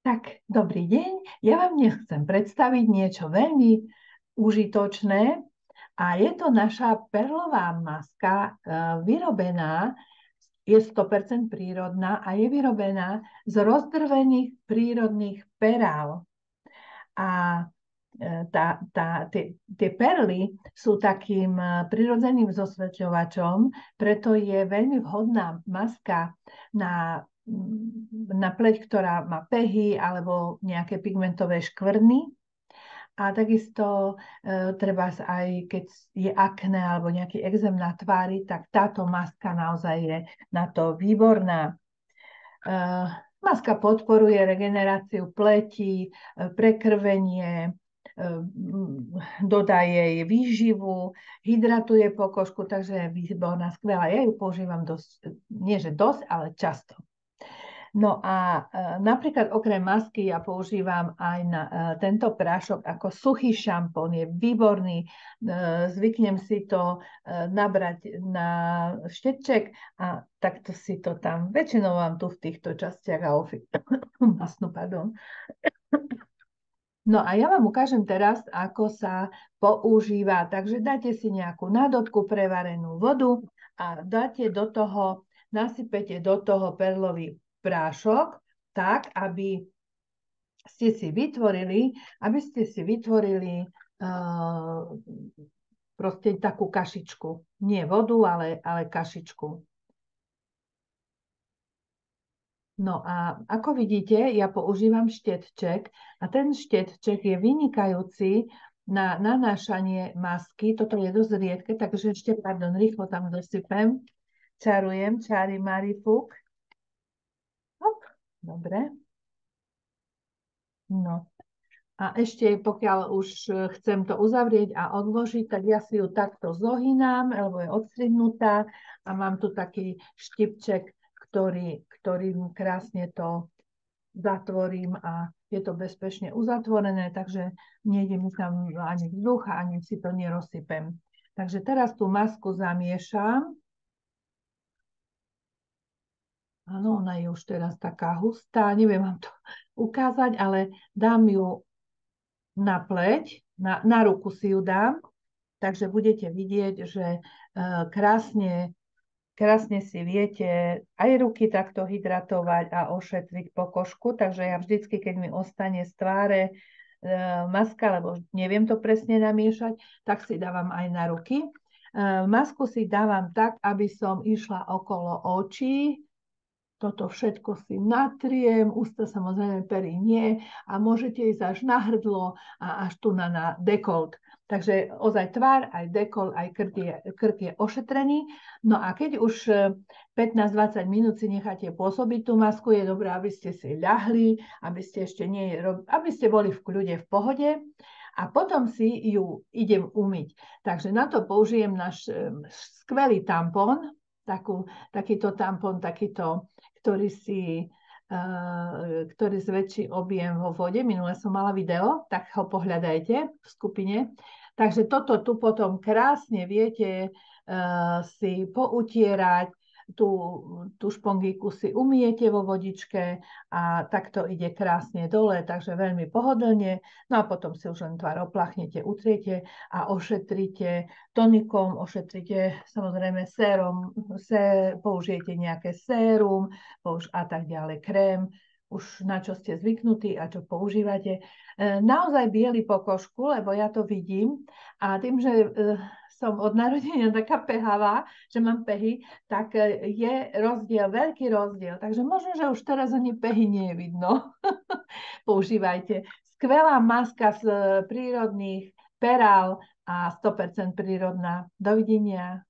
Tak, dobrý deň. Ja vám dnes chcem predstaviť niečo veľmi užitočné a je to naša perlová maska vyrobená, je 100% prírodná a je vyrobená z rozdrvených prírodných perál. A tie perly sú takým prirodzeným zosveťovačom, preto je veľmi vhodná maska na pleť, ktorá má pehy alebo nejaké pigmentové škvrny. A takisto treba aj keď je akné alebo nejaký exém na tvári, tak táto maska naozaj je na to výborná. Maska podporuje regeneráciu pleti, prekrvenie, dodá jej výživu, hydratuje pokožku, takže je výborná, skvelá. Ja ju používam dosť, nie že dosť, ale často. No a napríklad okrem masky ja používam aj na tento prášok ako suchý šampón, je výborný. Zvyknem si to nabrať na šteček a takto si to tam, väčšinou mám tu v týchto častiach a masnu, pardon. No a ja vám ukážem teraz, ako sa používa. Takže dáte si nejakú nádobku, prevarenú vodu a nasypete do toho perlový prášok tak, aby ste si vytvorili proste takú kašičku. Nie vodu, ale kašičku. No a ako vidíte, ja používam štetček a ten štetček je vynikajúci na nanášanie masky. Toto je dosť riedke, takže ešte, rýchlo tam dosypem. Čarujem, čári Mári fúk. Hop, dobre. No. A ešte, pokiaľ už chcem to uzavrieť a odložiť, tak ja si ju takto zohynám, lebo je odstrihnutá a mám tu taký štipček, ktorým krásne to zatvorím a je to bezpečne uzatvorené, takže nejde mi tam ani vzduch, ani si to nerozsypem. Takže teraz tú masku zamiešam. Áno, ona je už teraz taká hustá, neviem vám to ukázať, ale dám ju na pleť, na ruku si ju dám, takže budete vidieť, že krásne si viete aj ruky takto hydratovať a ošetriť pokožku, takže ja vždycky, keď mi ostane z tváre maska, lebo neviem to presne namiešať, tak si dávam aj na ruky. Masku si dávam tak, aby som išla okolo očí. Toto všetko si natriem, ústa samozrejme, pery nie a môžete ísť až na hrdlo a až tu na dekolt. Takže ozaj tvár, aj dekolt, aj krk je ošetrený. No a keď už 15-20 minút si necháte pôsobiť tú masku, je dobré, aby ste si ľahli, aby ste boli v kľude, v pohode. A potom si ju idem umyť. Takže na to použijem náš skvelý tampón, takýto tampón, ktorý zväčší objem vo vode. Minule som mala video, tak ho pohľadajte v skupine. Takže toto tu potom krásne viete si poutierať, tú špongíku si umiete vo vodičke a takto ide krásne dole, takže veľmi pohodlne. No a potom si už len tvár oplachnete, utriete a ošetrite tonikom, ošetrite samozrejme sérom, použijete nejaké sérum a tak ďalej, krém, už na čo ste zvyknutí a čo používate. Naozaj biely pokožku, lebo ja to vidím a tým, že som od narodenia taká pehavá, že mám pehy, tak je rozdiel, veľký rozdiel. Takže možno, že už teraz ani pehy nie je vidno. Používajte. Skvelá maska z prírodných perál a 100% prírodná. Dovidenia.